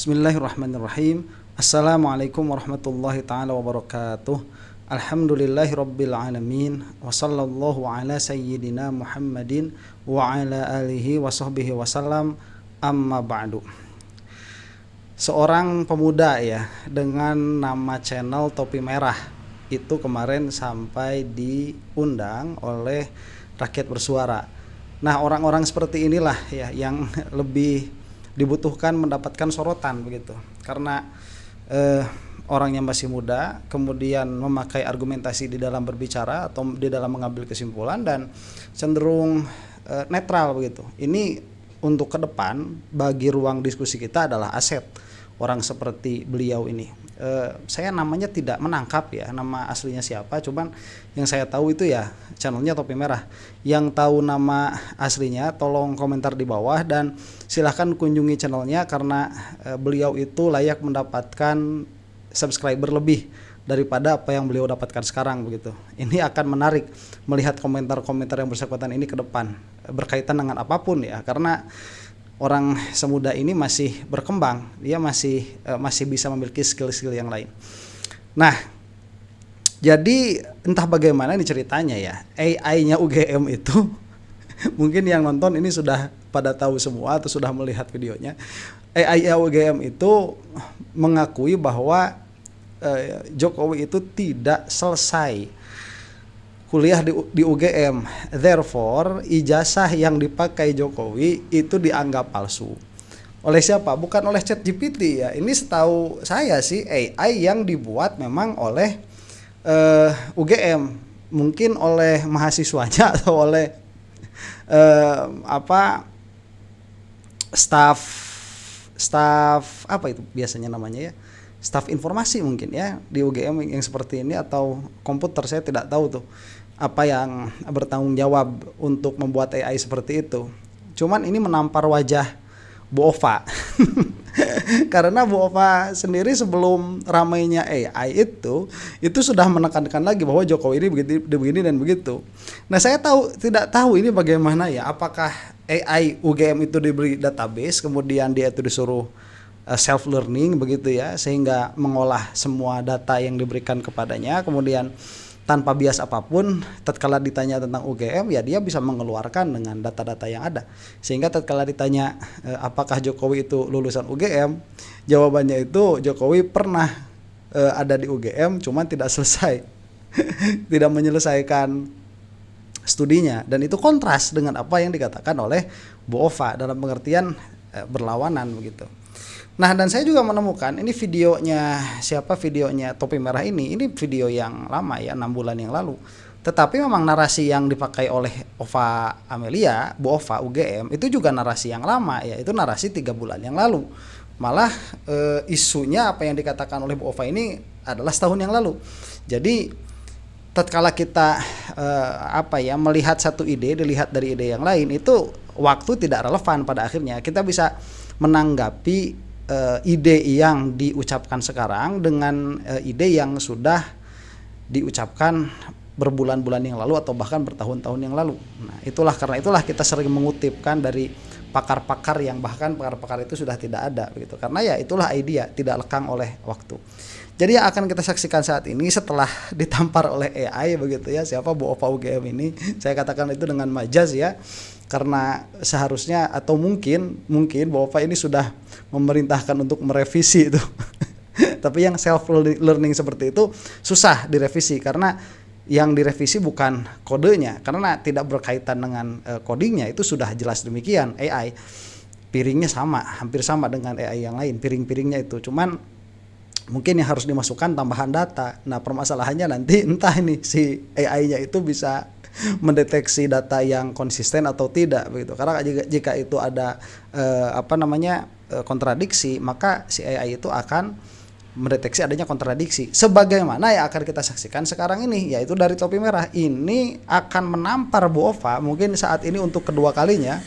Bismillahirrahmanirrahim. Assalamualaikum warahmatullahi taala wabarakatuh. Alhamdulillahirabbil alamin wa sallallahu ala sayyidina Muhammadin wa ala alihi wa sahbihi wasallam. Amma ba'du. Seorang pemuda ya dengan nama channel Topi Merah itu kemarin sampai diundang oleh Rakyat Bersuara. Nah, orang-orang seperti inilah ya yang lebih dibutuhkan mendapatkan sorotan begitu, karena orang yang masih muda kemudian memakai argumentasi di dalam berbicara atau di dalam mengambil kesimpulan dan cenderung netral begitu. Ini untuk ke depan bagi ruang diskusi kita adalah aset orang seperti beliau ini. Saya namanya tidak menangkap ya nama aslinya siapa, cuman yang saya tahu itu ya channelnya Topi Merah. Yang tahu nama aslinya tolong komentar di bawah dan silahkan kunjungi channelnya, karena beliau itu layak mendapatkan subscriber lebih daripada apa yang beliau dapatkan sekarang begitu. Ini akan menarik melihat komentar-komentar yang bersangkutan ini ke depan berkaitan dengan apapun ya, karena orang semuda ini masih berkembang, dia masih bisa memiliki skill-skill yang lain. Nah, jadi entah bagaimana ini ceritanya ya, AI-nya UGM itu mungkin yang nonton ini sudah pada tahu semua atau sudah melihat videonya. AI-nya UGM itu mengakui bahwa Jokowi itu tidak selesai kuliah di UGM, therefore ijazah yang dipakai Jokowi itu dianggap palsu. Oleh siapa? Bukan oleh ChatGPT ya. Ini setahu saya sih AI yang dibuat memang oleh UGM, mungkin oleh mahasiswanya atau oleh staf apa itu biasanya namanya ya, staf informasi mungkin ya di UGM yang seperti ini, atau komputer, saya tidak tahu tuh apa yang bertanggung jawab untuk membuat AI seperti itu. Cuman ini menampar wajah Bu Ova karena Bu Ova sendiri sebelum ramainya AI itu sudah menekankan lagi bahwa Jokowi ini begini dan begitu. Nah, saya tidak tahu ini bagaimana ya, apakah AI UGM itu diberi database kemudian dia itu disuruh self learning begitu ya, sehingga mengolah semua data yang diberikan kepadanya, kemudian tanpa bias apapun tatkala ditanya tentang UGM ya dia bisa mengeluarkan dengan data-data yang ada, sehingga tatkala ditanya apakah Jokowi itu lulusan UGM, jawabannya itu Jokowi pernah ada di UGM cuman tidak selesai tidak menyelesaikan studinya, dan itu kontras dengan apa yang dikatakan oleh Bu Ova dalam pengertian berlawanan begitu. Nah, dan saya juga menemukan ini videonya Topi Merah ini video yang lama ya, 6 bulan yang lalu. Tetapi memang narasi yang dipakai oleh Ova Amelia, Bu Ova UGM itu juga narasi yang lama ya, itu narasi 3 bulan yang lalu. Malah isunya apa yang dikatakan oleh Bu Ova ini adalah setahun yang lalu. Jadi tatkala kita melihat satu ide dilihat dari ide yang lain, itu waktu tidak relevan pada akhirnya. Kita bisa menanggapi ide yang diucapkan sekarang dengan ide yang sudah diucapkan berbulan-bulan yang lalu atau bahkan bertahun-tahun yang lalu. Nah, karena itulah kita sering mengutipkan dari pakar-pakar yang bahkan pakar-pakar itu sudah tidak ada begitu. Karena ya itulah idea, tidak lekang oleh waktu. Jadi yang akan kita saksikan saat ini setelah ditampar oleh AI begitu ya, siapa Bu Ova UGM ini, saya katakan itu dengan majaz ya, karena seharusnya atau mungkin Bu Ova ini sudah memerintahkan untuk merevisi itu tapi yang self learning seperti itu susah direvisi, karena yang direvisi bukan kodenya, karena tidak berkaitan dengan codingnya, itu sudah jelas demikian. AI piringnya hampir sama dengan AI yang lain, piring-piringnya itu, cuman mungkin yang harus dimasukkan tambahan data. Nah, permasalahannya nanti entah ini si AI-nya itu bisa mendeteksi data yang konsisten atau tidak begitu. Karena jika itu ada kontradiksi, maka si AI itu akan mendeteksi adanya kontradiksi. Sebagaimana yang akan kita saksikan sekarang ini, yaitu dari Topi Merah ini akan menampar Bu Ova mungkin saat ini untuk kedua kalinya,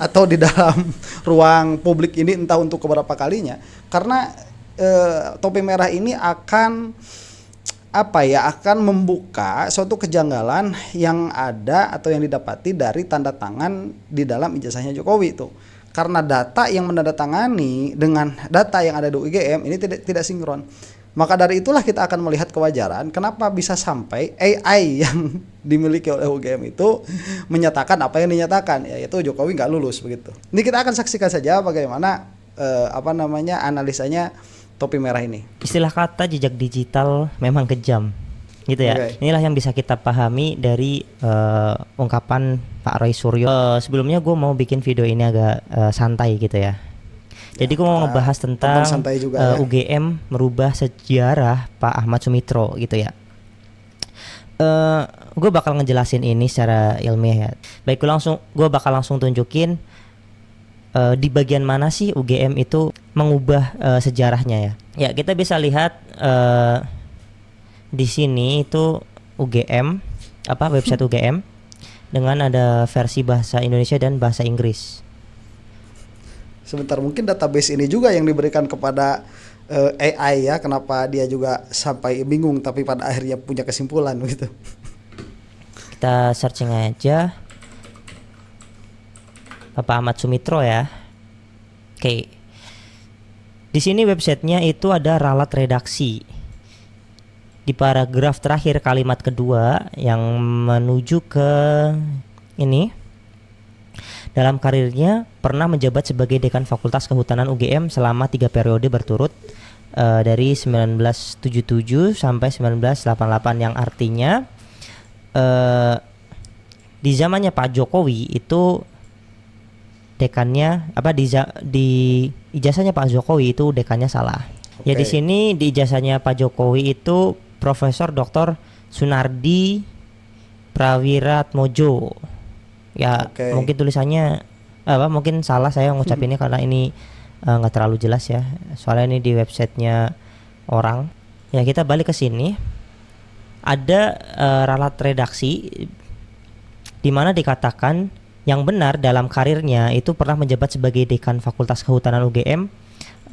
atau di dalam ruang publik ini entah untuk keberapa kalinya, karena Topi Merah ini akan membuka suatu kejanggalan yang ada atau yang didapati dari tanda tangan di dalam ijazahnya Jokowi itu. karena data yang menandatangani dengan data yang ada di UGM ini tidak sinkron. Maka dari itulah kita akan melihat kewajaran kenapa bisa sampai AI yang dimiliki oleh UGM itu menyatakan apa yang dinyatakan, yaitu Jokowi nggak lulus begitu. Ini kita akan saksikan saja bagaimana analisanya topi merah ini. Istilah kata jejak digital memang kejam, gitu ya. Okay. Inilah yang bisa kita pahami dari ungkapan Pak Roy Suryo. Sebelumnya gue mau bikin video ini agak santai gitu ya. Jadi gue mau ngebahas tentang UGM merubah sejarah Pak Ahmad Sumitro gitu ya. Gue bakal ngejelasin ini secara ilmiah ya. Baik, gue bakal langsung tunjukin di bagian mana sih UGM itu mengubah sejarahnya ya. Ya, kita bisa lihat di sini itu UGM, website UGM dengan ada versi bahasa Indonesia dan bahasa Inggris. Sebentar, mungkin database ini juga yang diberikan kepada AI ya, kenapa dia juga sampai bingung tapi pada akhirnya punya kesimpulan gitu. Kita searching aja Bapak Ahmad Sumitro ya. Oke. Di sini websitenya itu ada ralat redaksi. Di paragraf terakhir kalimat kedua yang menuju ke ini. Dalam karirnya pernah menjabat sebagai Dekan Fakultas Kehutanan UGM selama 3 periode berturut dari 1977 sampai 1988, yang artinya di zamannya Pak Jokowi itu dekannya di ijazahnya Pak Jokowi itu dekannya salah. Okay. Ya di sini di ijazahnya Pak Jokowi itu Profesor Dr. Sunardi Prawiratmojo. Ya, okay. Mungkin tulisannya mungkin salah saya ngucapinnya karena ini nggak terlalu jelas ya. Soalnya ini di websitenya orang. Ya, kita balik ke sini. Ada ralat redaksi di mana dikatakan yang benar dalam karirnya itu pernah menjabat sebagai Dekan Fakultas Kehutanan UGM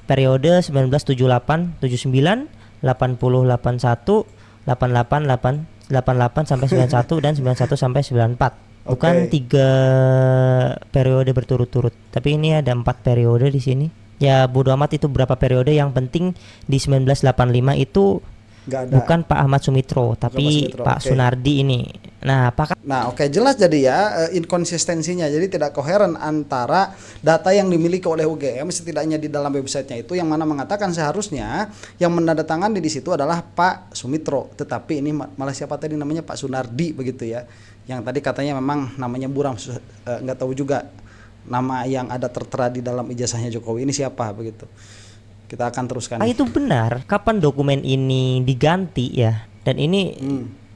periode 1978, 79, 80, 81, 88, 88 sampai 91 dan 91 sampai 94. Bukan 3 periode berturut-turut, tapi ini ada 4 periode di sini. Ya bodo amat itu berapa periode, yang penting di 1985 itu bukan Pak Ahmad Sumitro, tapi Pak Sunardi ini. Nah, jelas jadi ya inkonsistensinya. Jadi tidak koheren antara data yang dimiliki oleh UGM setidaknya di dalam websitenya itu, yang mana mengatakan seharusnya yang menandatangani di situ adalah Pak Sumitro, tetapi ini malah siapa tadi namanya Pak Sunardi begitu ya. Yang tadi katanya memang namanya buram, nggak tahu juga nama yang ada tertera di dalam ijazahnya Jokowi ini siapa begitu. Kita akan teruskan. Itu benar. Kapan dokumen ini diganti ya? Dan ini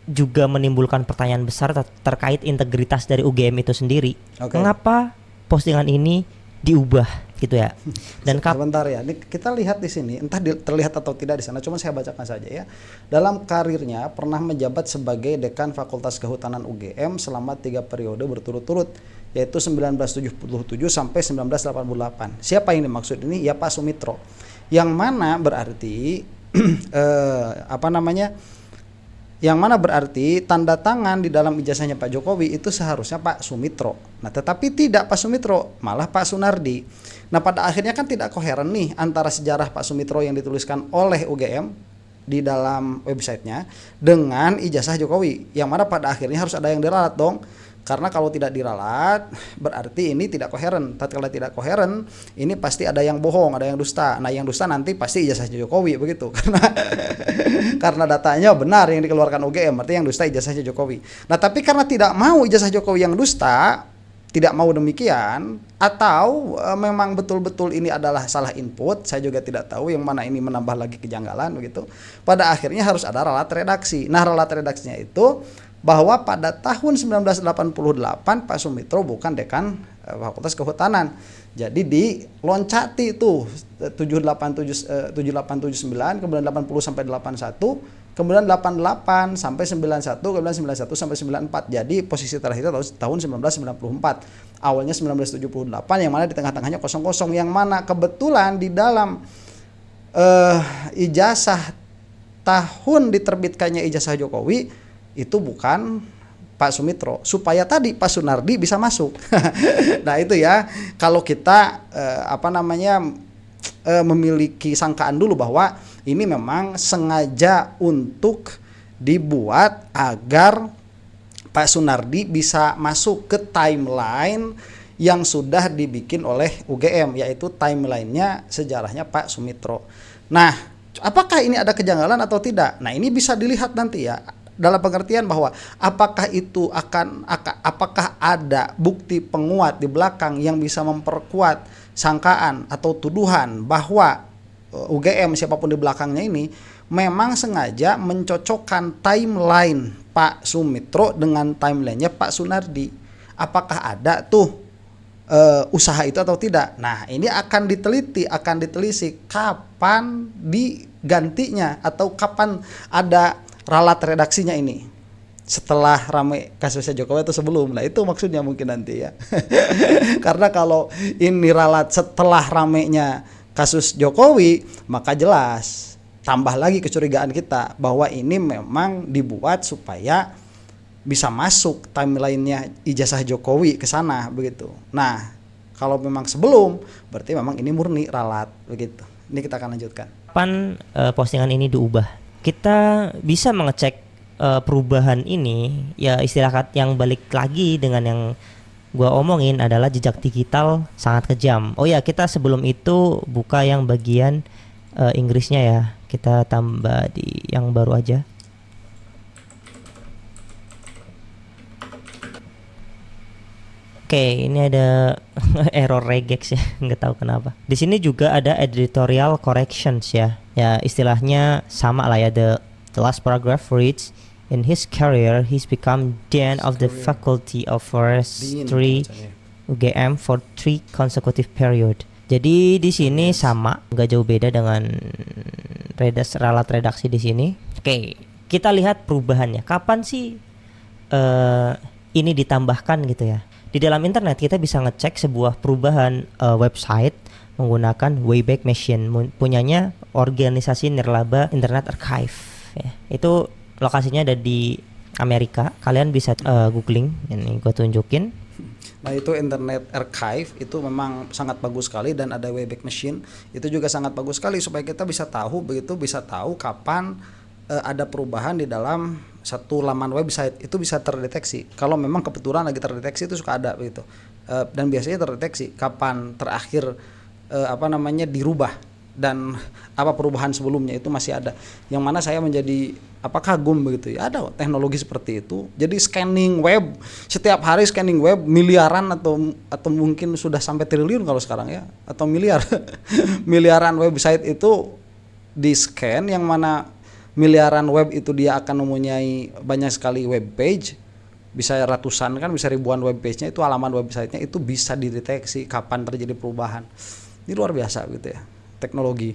juga menimbulkan pertanyaan besar terkait integritas dari UGM itu sendiri. Okay. Mengapa postingan ini diubah gitu ya? Dan sebentar ya. Ini kita lihat di sini, entah terlihat atau tidak di sana. Cuma saya bacakan saja ya. Dalam karirnya pernah menjabat sebagai Dekan Fakultas Kehutanan UGM selama 3 periode berturut-turut, yaitu 1977 sampai 1988. Siapa yang dimaksud ini? Ya Pak Sumitro. Yang mana berarti yang mana berarti tanda tangan di dalam ijazahnya Pak Jokowi itu seharusnya Pak Sumitro. Nah, tetapi tidak Pak Sumitro, malah Pak Sunardi. Nah, pada akhirnya kan tidak koheren nih antara sejarah Pak Sumitro yang dituliskan oleh UGM di dalam websitenya dengan ijazah Jokowi, yang mana pada akhirnya harus ada yang diralat dong. Karena kalau tidak diralat berarti ini tidak koheren. Tatkala tidak koheren, ini pasti ada yang bohong, ada yang dusta. Nah, yang dusta nanti pasti ijazahnya Jokowi begitu. Karena datanya benar yang dikeluarkan UGM, berarti yang dusta ijazahnya Jokowi. Nah, tapi karena tidak mau ijazah Jokowi yang dusta, tidak mau demikian, atau memang betul-betul ini adalah salah input, saya juga tidak tahu, yang mana ini menambah lagi kejanggalan begitu. Pada akhirnya harus ada ralat redaksi. Nah, ralat redaksinya itu bahwa pada tahun 1988 Pak Sumitro bukan Dekan Fakultas Kehutanan. Jadi diloncati itu 7879, kemudian 80 sampai 81, kemudian 88 sampai 91, kemudian 91 sampai 94. Jadi posisi terakhir tahun 1994. Awalnya 1978, yang mana di tengah-tengahnya kosong-kosong, yang mana kebetulan di dalam ijazah tahun diterbitkannya ijazah Jokowi itu bukan Pak Sumitro supaya tadi Pak Sunardi bisa masuk. Nah itu ya, kalau kita memiliki sangkaan dulu bahwa ini memang sengaja untuk dibuat agar Pak Sunardi bisa masuk ke timeline yang sudah dibikin oleh UGM, yaitu timelinenya sejarahnya Pak Sumitro. Nah, apakah ini ada kejanggalan atau tidak? Nah, ini bisa dilihat nanti ya, dalam pengertian bahwa apakah ada bukti penguat di belakang yang bisa memperkuat sangkaan atau tuduhan bahwa UGM siapapun di belakangnya ini memang sengaja mencocokkan timeline Pak Sumitro dengan timelinenya Pak Sunardi. Apakah ada tuh usaha itu atau tidak? Nah, ini akan ditelisik kapan digantinya atau kapan ada ralat redaksinya ini. Setelah rame kasusnya Jokowi atau sebelum. Nah, itu maksudnya mungkin nanti ya. Karena kalau ini ralat setelah ramenya kasus Jokowi, maka jelas tambah lagi kecurigaan kita bahwa ini memang dibuat supaya bisa masuk timelinenya ijazah Jokowi ke sana begitu. Nah, kalau memang sebelum, berarti memang ini murni ralat begitu. Ini kita akan lanjutkan. Kapan postingan ini diubah? Kita bisa mengecek perubahan ini, ya istilah yang balik lagi dengan yang gua omongin adalah jejak digital sangat kejam. Oh ya, kita sebelum itu buka yang bagian Inggrisnya ya. Kita tambah di yang baru aja. Oke, ini ada error regex ya, nggak tahu kenapa. Di sini juga ada editorial corrections ya. Ya istilahnya sama lah ya. The last paragraph reads, in his career he's become dean of the faculty of forestry UGM for 3 consecutive period. Jadi di sini sama, nggak jauh beda dengan ralat redaksi di sini. Oke, kita lihat perubahannya. Kapan sih ini ditambahkan gitu ya? Di dalam internet kita bisa ngecek sebuah perubahan website menggunakan Wayback Machine punyanya organisasi nirlaba Internet Archive ya. Itu lokasinya ada di Amerika. Kalian bisa googling, ini gue tunjukin. Nah, itu Internet Archive itu memang sangat bagus sekali, dan ada Wayback Machine itu juga sangat bagus sekali supaya kita bisa tahu kapan ada perubahan di dalam satu laman website. Itu bisa terdeteksi kalau memang kebetulan lagi terdeteksi, itu suka ada begitu. Dan biasanya terdeteksi kapan terakhir dirubah, dan apa perubahan sebelumnya itu masih ada. Yang mana saya menjadi kagum begitu ya, ada teknologi seperti itu. Jadi scanning web, setiap hari scanning web miliaran atau mungkin sudah sampai triliun kalau sekarang ya, atau miliaran website itu di scan, yang mana miliaran web itu dia akan mempunyai banyak sekali web page, bisa ratusan kan, bisa ribuan web page-nya, itu halaman websitenya itu bisa dideteksi kapan terjadi perubahan. Ini luar biasa gitu ya, teknologi.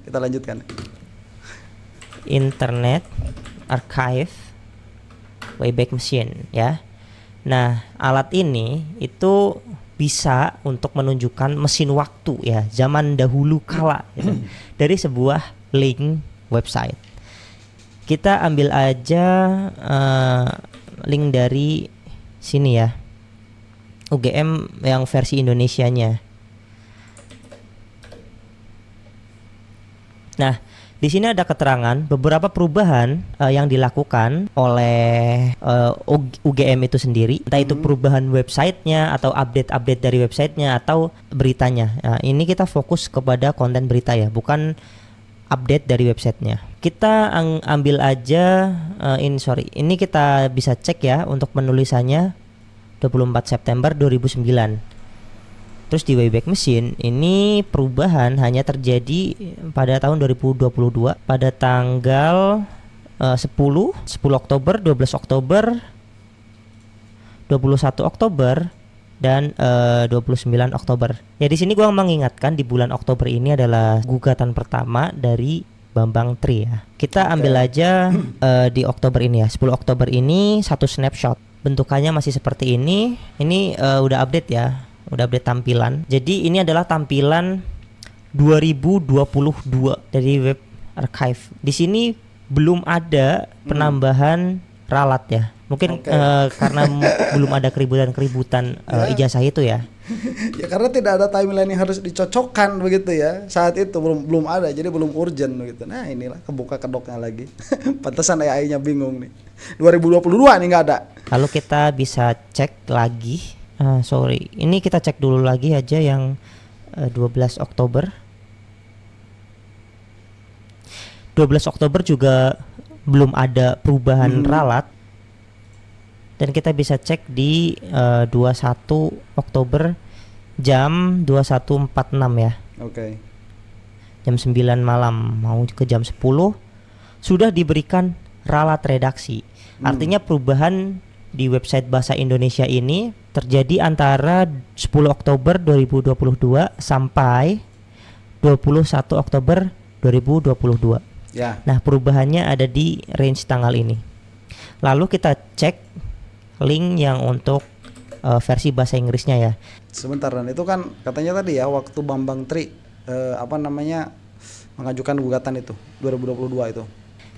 Kita lanjutkan. Internet Archive Wayback Machine ya. Nah, alat ini itu bisa untuk menunjukkan mesin waktu ya, zaman dahulu kala gitu, dari sebuah link website. Kita ambil aja link dari sini ya, UGM yang versi Indonesianya. Nah, di sini ada keterangan beberapa perubahan yang dilakukan oleh UGM itu sendiri, entah itu perubahan websitenya atau update dari websitenya atau beritanya. Nah, ini kita fokus kepada konten berita ya, bukan update dari websitenya. Kita ambil aja ini kita bisa cek ya untuk penulisannya 24 September 2009. Terus di Wayback Machine ini perubahan hanya terjadi pada tahun 2022 pada tanggal 10 Oktober, 12 Oktober, 21 Oktober dan 29 Oktober. Ya di sini gua mengingatkan di bulan Oktober ini adalah gugatan pertama dari Bambang Tri ya. Kita ambil aja di Oktober ini ya, 10 Oktober ini satu snapshot. Bentukannya masih seperti ini. Ini udah update ya. Udah update tampilan. Jadi ini adalah tampilan 2022 dari Web Archive. Di sini belum ada penambahan ralat ya. Mungkin karena belum ada keributan ijazah itu ya. Ya karena tidak ada timeline yang harus dicocokkan begitu ya. Saat itu belum ada, jadi belum urgent begitu. Nah inilah kebuka kedoknya lagi. Pantesan AI-nya bingung nih. 2022 nih nggak ada. Lalu kita bisa cek lagi. Ini kita cek dulu lagi aja yang 12 Oktober. 12 Oktober juga belum ada perubahan ralat. Dan kita bisa cek di 21 Oktober jam 21.46 ya. Oke. Jam 9 malam mau ke jam 10 sudah diberikan ralat redaksi. Artinya perubahan di website Bahasa Indonesia ini terjadi antara 10 Oktober 2022 sampai 21 Oktober 2022. Ya. Nah, perubahannya ada di range tanggal ini. Lalu kita cek link yang untuk versi bahasa Inggrisnya ya. Sebentar, dan itu kan katanya tadi ya waktu Bambang Tri mengajukan gugatan itu 2022 itu.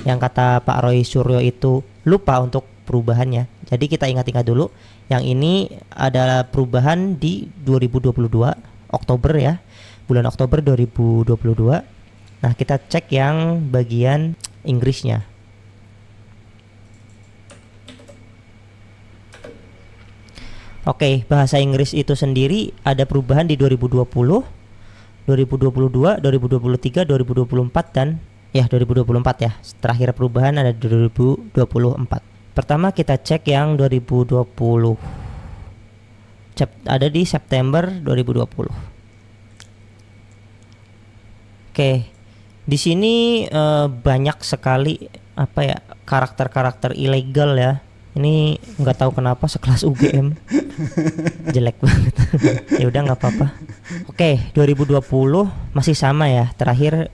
Yang kata Pak Roy Suryo itu lupa untuk perubahannya. Jadi kita ingat-ingat dulu. Yang ini adalah perubahan di 2022 Oktober ya. Bulan Oktober 2022. Nah, kita cek yang bagian Inggrisnya. Oke, bahasa Inggris itu sendiri ada perubahan di 2020, 2022, 2023, 2024 dan 2024 ya. Terakhir perubahan ada 2024. Pertama kita cek yang 2020. Ada di September 2020. Oke. Di sini banyak sekali karakter-karakter ilegal ya. Ini nggak tahu kenapa sekelas UGM jelek banget. Ya udah nggak apa-apa. Oke, 2020 masih sama ya. Terakhir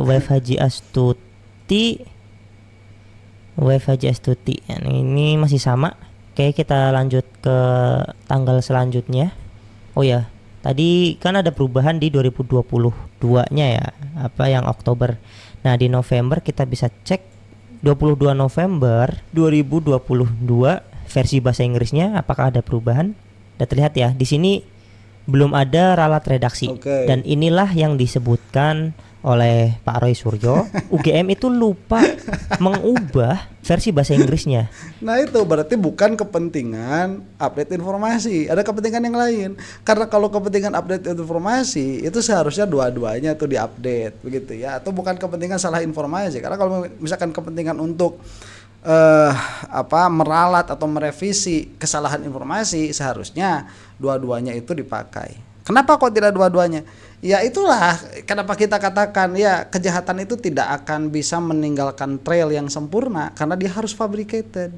Wef Haji Astuti. Ini masih sama. Oke, kita lanjut ke tanggal selanjutnya. Oh ya, tadi kan ada perubahan di 2022-nya ya. Yang Oktober. Nah, di November kita bisa cek 22 November 2022 versi bahasa Inggrisnya apakah ada perubahan? Sudah terlihat ya, di sini belum ada ralat redaksi. Dan inilah yang disebutkan oleh Pak Roy Suryo. UGM itu lupa mengubah versi bahasa Inggrisnya. Nah itu berarti bukan kepentingan update informasi, ada kepentingan yang lain. Karena kalau kepentingan update informasi itu seharusnya dua-duanya tuh diupdate begitu ya. Atau bukan kepentingan salah informasi. Karena kalau misalkan kepentingan untuk meralat atau merevisi kesalahan informasi, seharusnya dua-duanya itu dipakai. Kenapa kok tidak dua-duanya? Ya itulah kenapa kita katakan ya kejahatan itu tidak akan bisa meninggalkan trail yang sempurna karena dia harus fabricated.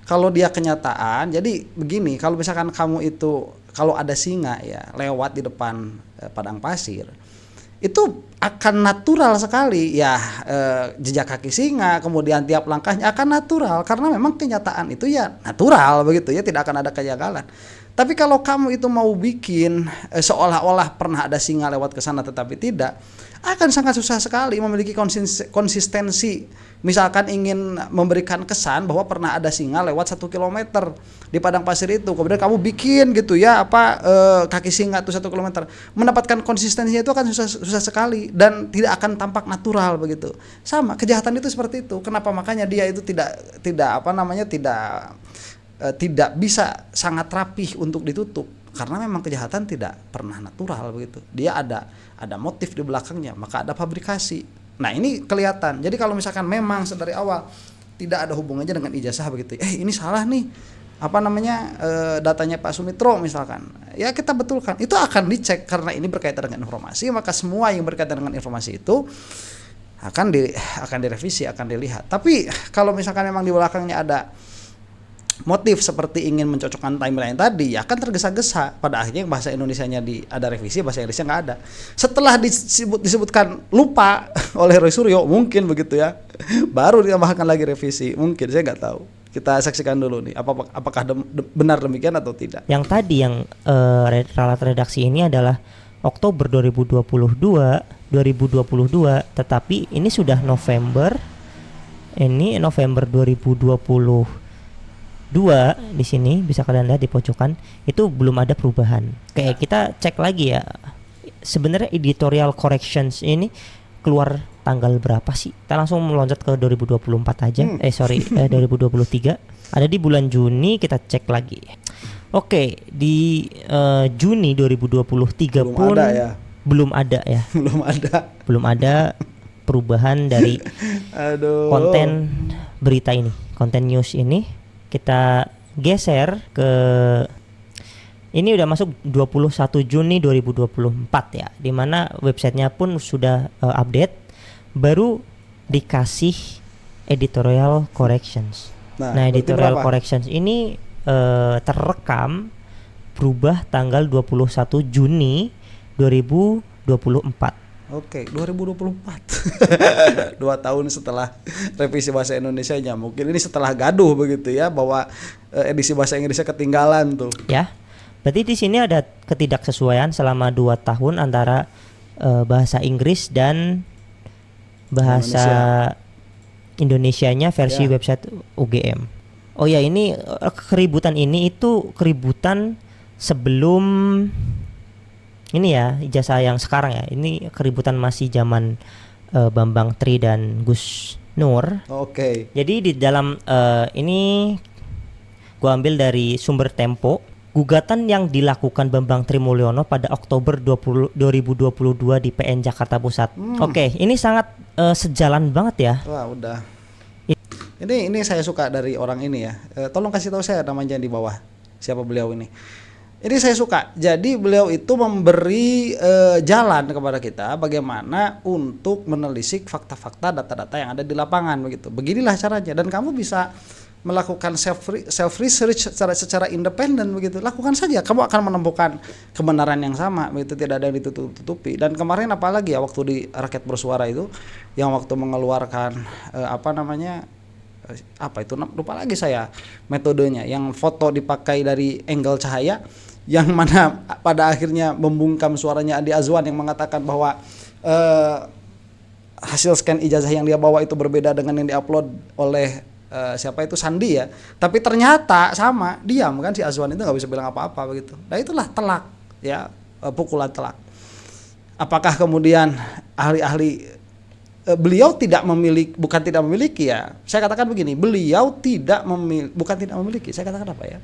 Kalau dia kenyataan, jadi begini, kalau misalkan kamu itu kalau ada singa ya lewat di depan padang pasir, itu akan natural sekali ya, jejak kaki singa, kemudian tiap langkahnya akan natural karena memang kenyataan itu ya natural begitu ya, tidak akan ada kejanggalan. Tapi kalau kamu itu mau bikin seolah-olah pernah ada singa lewat ke sana tetapi tidak, akan sangat susah sekali memiliki konsistensi. Misalkan ingin memberikan kesan bahwa pernah ada singa lewat 1 kilometer di padang pasir itu, kemudian kamu bikin gitu ya kaki singa itu 1 kilometer, mendapatkan konsistensinya itu akan susah sekali dan tidak akan tampak natural begitu. Sama kejahatan itu seperti itu. Kenapa makanya dia itu tidak bisa sangat rapih untuk ditutup karena memang kejahatan tidak pernah natural begitu. Dia ada motif di belakangnya, maka ada fabrikasi. Nah, ini kelihatan. Jadi kalau misalkan memang dari awal tidak ada hubungannya dengan ijazah begitu. Ini salah nih. Datanya Pak Sumitro misalkan. Ya kita betulkan. Itu akan dicek karena ini berkaitan dengan informasi, maka semua yang berkaitan dengan informasi itu akan direvisi, akan dilihat. Tapi kalau misalkan memang di belakangnya ada motif seperti ingin mencocokkan timeline tadi, ya akan tergesa-gesa. Pada akhirnya bahasa Indonesianya ada revisi, bahasa Inggrisnya nggak ada. Setelah disebutkan lupa oleh Roy Suryo, mungkin begitu ya, baru ditambahkan lagi revisi. Mungkin, saya nggak tahu. Kita saksikan dulu nih, apakah benar demikian atau tidak. Yang tadi yang ralat redaksi ini adalah Oktober 2022, tetapi ini sudah November. Ini November 2023 di sini bisa kalian lihat di pojokan itu belum ada perubahan. Kayak kita cek lagi ya. Sebenarnya editorial corrections ini keluar tanggal berapa sih? Kita langsung meloncat ke 2024 aja. 2023. Ada di bulan Juni, kita cek lagi. Oke, di Juni 2023 belum ada ya. Belum ada perubahan dari konten berita ini, konten news ini. Kita geser ke ini udah masuk 21 Juni 2024 ya, dimana websitenya pun sudah update, baru dikasih editorial corrections. Nah editorial corrections ini terrekam berubah tanggal 21 Juni 2024. Oke, 2024. 2 tahun setelah revisi bahasa Indonesianya. Mungkin ini setelah gaduh begitu ya, bahwa edisi bahasa Inggrisnya ketinggalan tuh. Ya. Berarti di sini ada ketidaksesuaian selama 2 tahun antara bahasa Inggris dan bahasa Indonesianya versi website UGM. Oh ya, ini keributan ini itu keributan sebelum ini ya, ijazah yang sekarang ya. Ini keributan masih zaman Bambang Tri dan Gus Nur. Oke. Jadi di dalam ini gua ambil dari sumber Tempo. Gugatan yang dilakukan Bambang Tri Mulyono pada Oktober 2022 di PN Jakarta Pusat. Oke, ini sangat sejalan banget ya. Wah, udah. Ini saya suka dari orang ini ya. Tolong kasih tahu saya namanya di bawah. Siapa beliau ini? Ini saya suka. Jadi beliau itu memberi jalan kepada kita bagaimana untuk menelisik fakta-fakta, data-data yang ada di lapangan begitu. Beginilah caranya, dan kamu bisa melakukan self research secara independen begitu. Lakukan saja, kamu akan menemukan kebenaran yang sama begitu, tidak ada yang ditutup-tutupi. Dan kemarin apalagi ya, waktu di Rakyat Bersuara itu yang waktu mengeluarkan apa itu lupa lagi saya metodenya, yang foto dipakai dari angle cahaya, yang mana pada akhirnya membungkam suaranya Andi Azwan yang mengatakan bahwa hasil scan ijazah yang dia bawa itu berbeda dengan yang diupload oleh siapa itu, Sandi ya, tapi ternyata sama, diam kan si Azwan itu nggak bisa bilang apa-apa begitu. Nah itulah telak ya, pukulan telak. Apakah kemudian ahli-ahli beliau bukan tidak memiliki ya, saya katakan begini, beliau bukan tidak memiliki, saya katakan apa ya,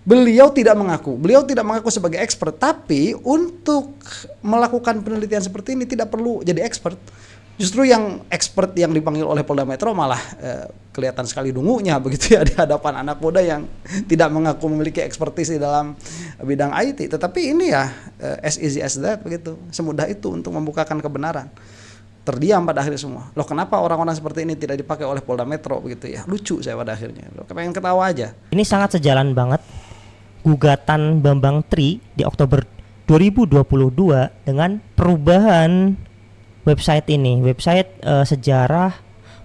beliau tidak mengaku sebagai expert, tapi untuk melakukan penelitian seperti ini tidak perlu jadi expert. Justru yang expert yang dipanggil oleh Polda Metro malah kelihatan sekali dungunya begitu ya di hadapan anak muda yang tidak mengaku memiliki ekspertis di dalam bidang IT. Tetapi ini ya as easy as that begitu, semudah itu untuk membukakan kebenaran. Terdiam pada akhirnya semua. Loh, kenapa orang-orang seperti ini tidak dipakai oleh Polda Metro begitu ya? Lucu saya pada akhirnya. Loh, pengen ketawa aja. Ini sangat sejalan banget gugatan Bambang Tri di Oktober 2022 dengan perubahan website ini, website sejarah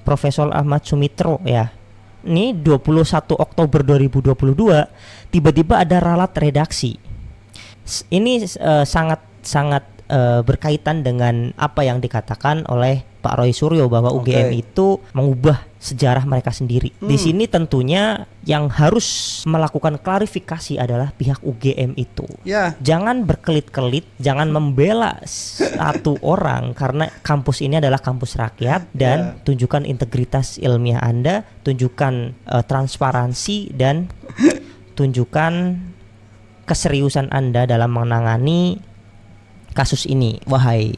Profesor Ahmad Sumitro ya. Ini 21 Oktober 2022 tiba-tiba ada ralat redaksi. Ini sangat berkaitan dengan apa yang dikatakan oleh Pak Roy Suryo bahwa UGM itu mengubah sejarah mereka sendiri. Di sini tentunya yang harus melakukan klarifikasi adalah pihak UGM itu. Jangan berkelit-kelit, jangan membela satu orang, karena kampus ini adalah kampus rakyat, dan tunjukkan integritas ilmiah Anda, tunjukkan transparansi, dan tunjukkan keseriusan Anda dalam menangani kasus ini, wahai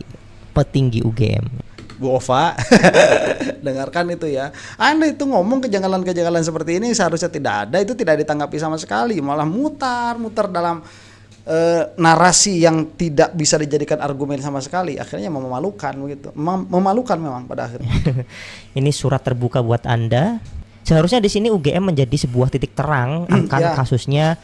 petinggi UGM. Bu Ova, dengarkan itu ya. Anda itu ngomong kejanggalan-kejanggalan seperti ini seharusnya tidak ada, itu tidak ditanggapi sama sekali, malah mutar-mutar dalam narasi yang tidak bisa dijadikan argumen sama sekali. Akhirnya memalukan begitu. Memalukan memang pada akhirnya. Ini surat terbuka buat Anda. Seharusnya di sini UGM menjadi sebuah titik terang akan kasusnya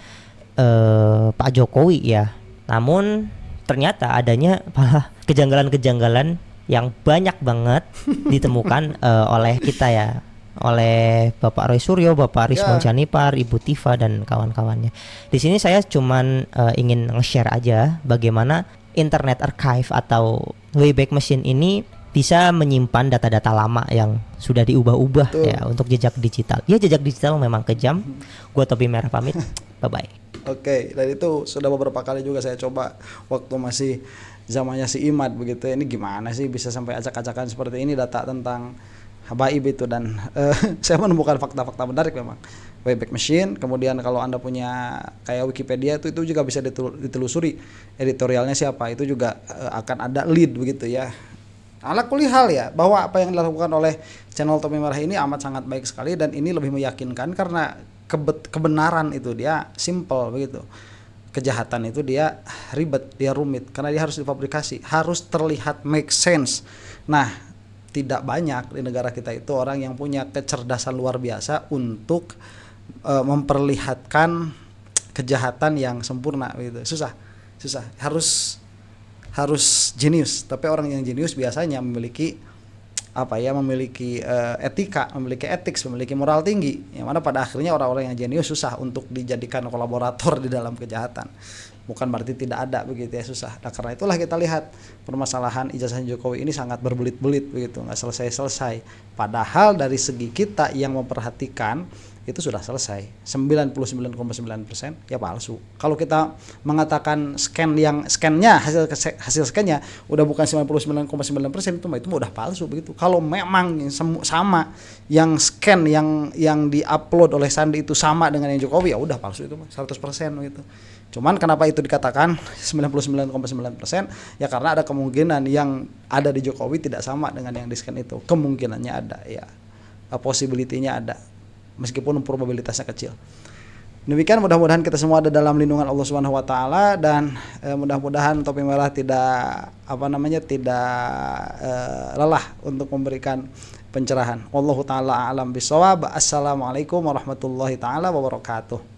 Pak Jokowi ya. Namun ternyata adanya malah kejanggalan-kejanggalan yang banyak banget ditemukan oleh kita ya, oleh Bapak Roy Suryo, Bapak Rizwan Syahipar, Ibu Tifa dan kawan-kawannya. Di sini saya cuman ingin nge-share aja bagaimana Internet Archive atau Wayback Machine ini bisa menyimpan data-data lama yang sudah diubah-ubah ya untuk jejak digital. Ya jejak digital memang kejam. Gua Topi Merah pamit. Bye-bye. Oke, dan itu sudah beberapa kali juga saya coba waktu masih zamannya si Imad begitu. Ini gimana sih bisa sampai acak-acakan seperti ini data tentang habaib itu, dan saya menemukan fakta-fakta menarik memang. Wayback Machine, kemudian kalau Anda punya kayak Wikipedia itu juga bisa ditelusuri editorialnya siapa, itu juga akan ada lead begitu ya. Ala kulihal ya, bahwa apa yang dilakukan oleh channel Topi Merah ini amat sangat baik sekali, dan ini lebih meyakinkan karena kebenaran itu dia simple begitu. Kejahatan itu dia ribet, dia rumit karena dia harus difabrikasi, harus terlihat make sense. Nah, tidak banyak di negara kita itu orang yang punya kecerdasan luar biasa untuk memperlihatkan kejahatan yang sempurna gitu. Susah harus jenius. Tapi orang yang jenius biasanya memiliki etika, memiliki etik, memiliki moral tinggi, yang mana pada akhirnya orang-orang yang jenius susah untuk dijadikan kolaborator di dalam kejahatan. Bukan berarti tidak ada begitu ya, susah. Nah, karena itulah kita lihat permasalahan ijazah Jokowi ini sangat berbelit-belit begitu, nggak selesai-selesai. Padahal dari segi kita yang memperhatikan itu sudah selesai. 99,9% ya palsu. Kalau kita mengatakan scannya hasil scannya udah bukan 99,9%, itu udah palsu begitu. Kalau memang yang sama yang scan yang diupload oleh Sandi itu sama dengan yang Jokowi, ya udah palsu itu 100% gitu. Cuman kenapa itu dikatakan 99,9%? Ya karena ada kemungkinan yang ada di Jokowi tidak sama dengan yang di scan itu. Kemungkinannya ada ya. Possibility-nya ada. Meskipun probabilitasnya kecil. Demikian, mudah-mudahan kita semua ada dalam lindungan Allah Subhanahu wa taala, dan mudah-mudahan Topi Merah tidak lelah untuk memberikan pencerahan. Wallahu taala a'lam bishawab. Assalamualaikum warahmatullahi taala wabarakatuh.